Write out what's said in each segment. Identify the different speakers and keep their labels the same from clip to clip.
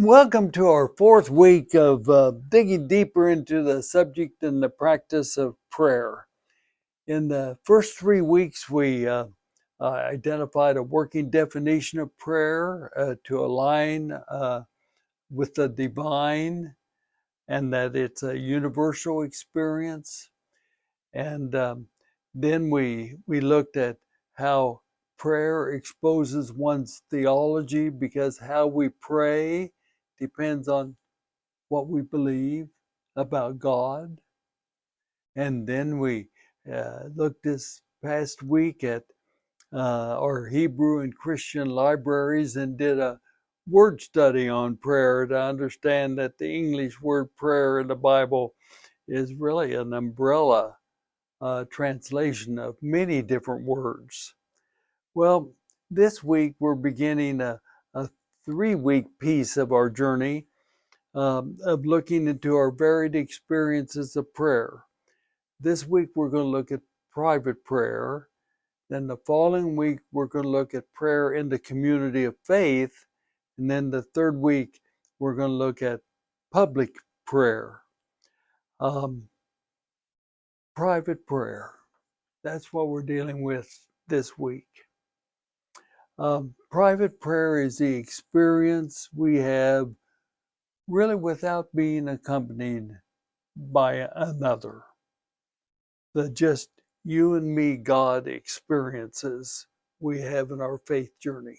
Speaker 1: Welcome to our fourth week of digging deeper into the subject and the practice of prayer. In the first 3 weeks, we identified a working definition of prayer to align with the divine and that it's a universal experience. And then we looked at how prayer exposes one's theology because how we pray depends on what we believe about God. And then we looked this past week at our Hebrew and Christian libraries and did a word study on prayer to understand that the English word prayer in the Bible is really an umbrella translation of many different words. Well, this week we're beginning a 3 week piece of our journey of looking into our varied experiences of prayer. This week we're going to look at private prayer. Then the following week we're going to look at prayer in the community of faith. And then the third week we're going to look at public prayer. Private prayer. That's what we're dealing with this week. Private prayer is the experience we have really without being accompanied by another. The just you and me God experiences we have in our faith journey.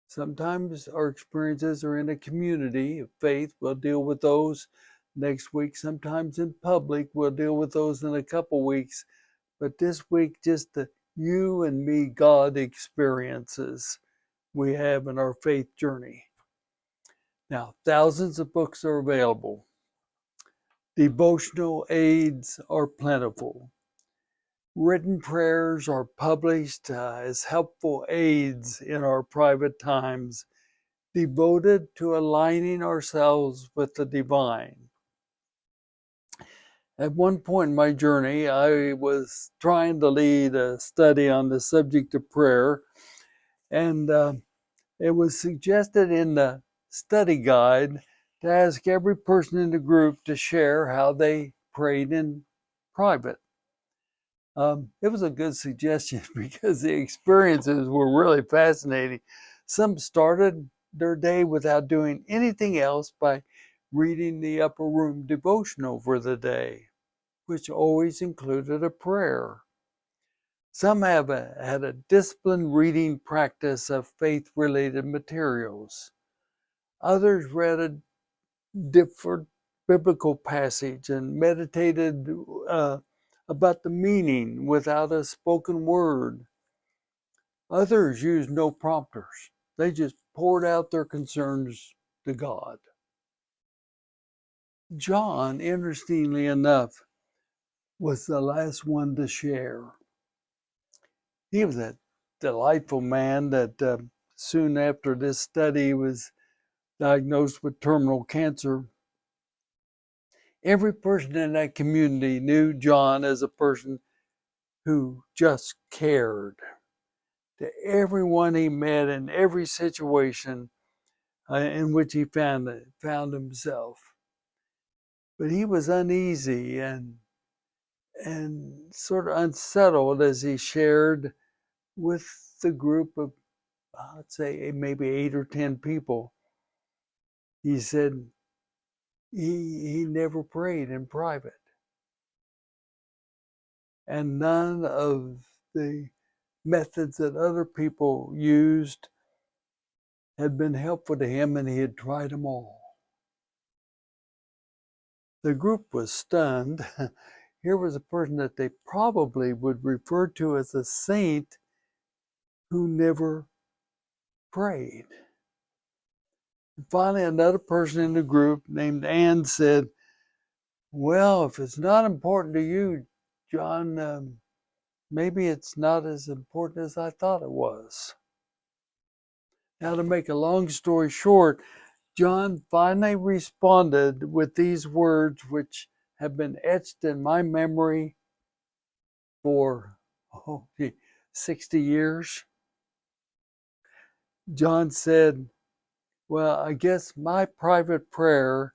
Speaker 1: Sometimes our experiences are in a community of faith. We'll deal with those next week. Sometimes in public, we'll deal with those in a couple weeks. But this week, just the you and me God experiences we have in our faith journey. Now, thousands of books are available. Devotional aids are plentiful. Written prayers are published as helpful aids in our private times, devoted to aligning ourselves with the divine. At one point in my journey, I was trying to lead a study on the subject of prayer, and it was suggested in the study guide to ask every person in the group to share how they prayed in private. It was a good suggestion because the experiences were really fascinating. Some started their day without doing anything else by reading the upper room devotional for the day, which always included a prayer. Some had a disciplined reading practice of faith-related materials. Others read a different biblical passage and meditated about the meaning without a spoken word. Others used no prompters. They just poured out their concerns to God. John, interestingly enough, was the last one to share. He was a delightful man that soon after this study was diagnosed with terminal cancer. Every person in that community knew John as a person who just cared. To everyone he met in every situation in which he found himself. But he was uneasy and sort of unsettled as he shared with the group of, let's say, maybe 8 or 10 people. He said he never prayed in private. And none of the methods that other people used had been helpful to him, and he had tried them all. The group was stunned. Here was a person that they probably would refer to as a saint who never prayed. And finally, another person in the group named Anne said, well, if it's not important to you, John, maybe it's not as important as I thought it was. Now, to make a long story short, John finally responded with these words, which have been etched in my memory for 60 years. John said, Well, I guess my private prayer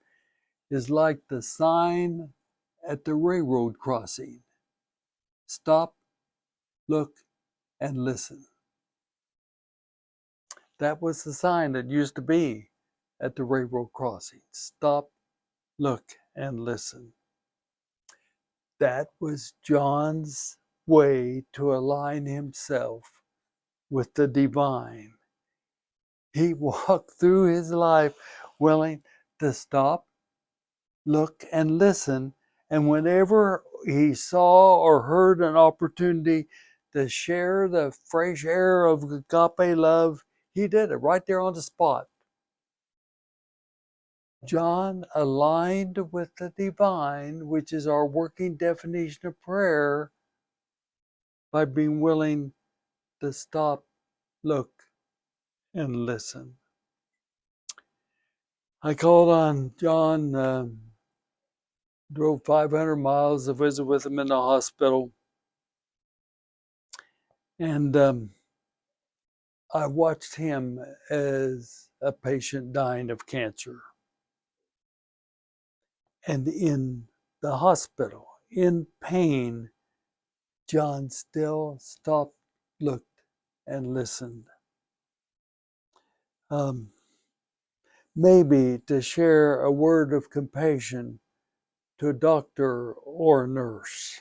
Speaker 1: is like the sign at the railroad crossing. Stop, look, and listen. That was the sign that used to be at the railroad crossing. Stop, look, and listen. That was John's way to align himself with the divine. He walked through his life willing to stop, look, and listen. And whenever he saw or heard an opportunity to share the fresh air of agape love, he did it right there on the spot. John aligned with the divine, which is our working definition of prayer, by being willing to stop, look, and listen. I called on John, drove 500 miles to visit with him in the hospital. And I watched him as a patient dying of cancer. And in the hospital, in pain, John still stopped, looked, and listened. Maybe to share a word of compassion to a doctor or a nurse.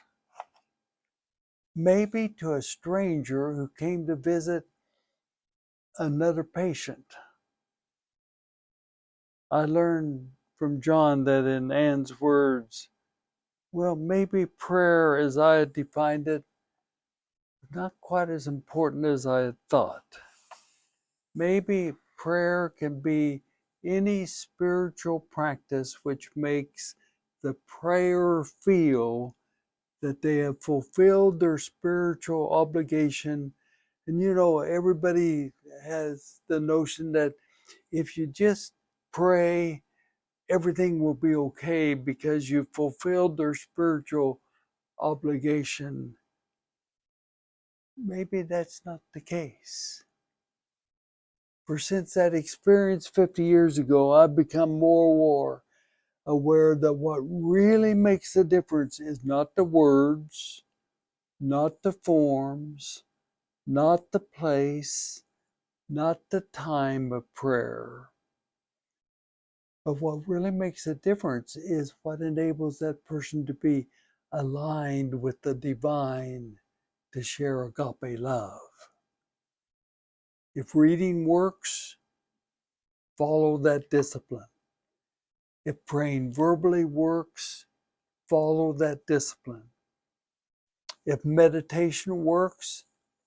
Speaker 1: Maybe to a stranger who came to visit another patient. I learned from John that in Anne's words, well, maybe prayer as I had defined it, not quite as important as I had thought. Maybe prayer can be any spiritual practice which makes the prayer feel that they have fulfilled their spiritual obligation. And everybody has the notion that if you just pray, everything will be okay because you've fulfilled their spiritual obligation. Maybe that's not the case. For since that experience 50 years ago, I've become more aware that what really makes the difference is not the words, not the forms, not the place, not the time of prayer. But what really makes a difference is what enables that person to be aligned with the divine to share agape love. If reading works, follow that discipline. If praying verbally works, follow that discipline. If meditation works,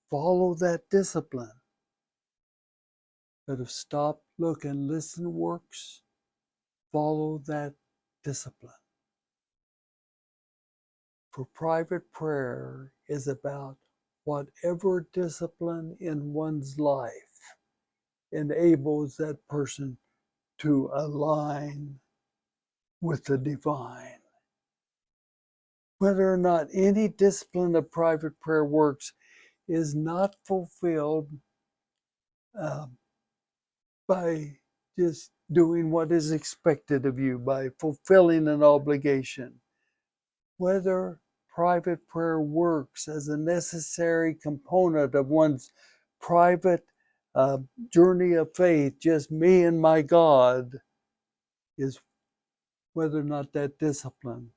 Speaker 1: follow that discipline. But if stop, look, and listen works, follow that discipline. For private prayer is about whatever discipline in one's life enables that person to align with the divine. Whether or not any discipline of private prayer works is not fulfilled by just doing what is expected of you, by fulfilling an obligation. Whether private prayer works as a necessary component of one's private journey of faith, just me and my God, is whether or not that discipline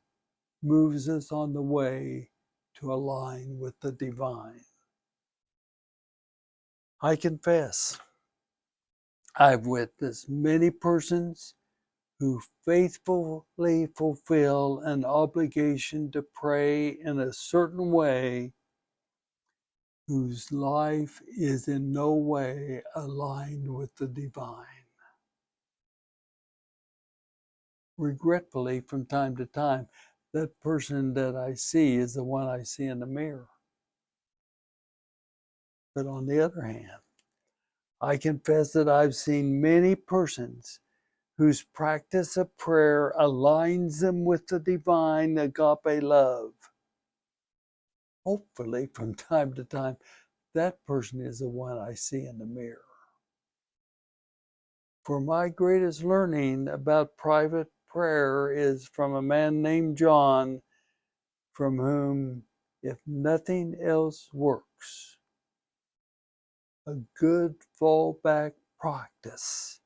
Speaker 1: moves us on the way to align with the divine. I confess, I've witnessed many persons who faithfully fulfill an obligation to pray in a certain way, whose life is in no way aligned with the divine. Regretfully, from time to time, that person that I see is the one I see in the mirror. But on the other hand, I confess that I've seen many persons whose practice of prayer aligns them with the divine agape love. Hopefully, from time to time, that person is the one I see in the mirror. For my greatest learning about private prayer is from a man named John, from whom, if nothing else works, a good fallback practice,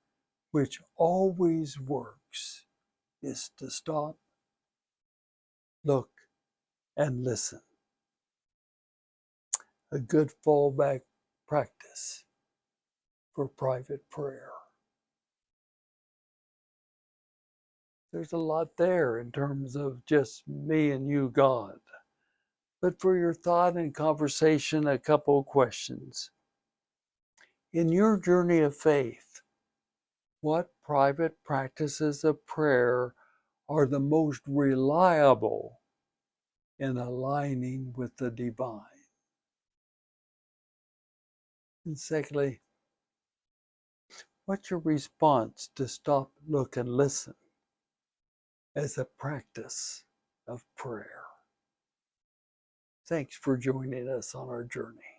Speaker 1: which always works, is to stop, look, and listen. A good fallback practice for private prayer. There's a lot there in terms of just me and you, God. But for your thought and conversation, a couple of questions. In your journey of faith, what private practices of prayer are the most reliable in aligning with the divine? And secondly, what's your response to stop, look, and listen as a practice of prayer? Thanks for joining us on our journey.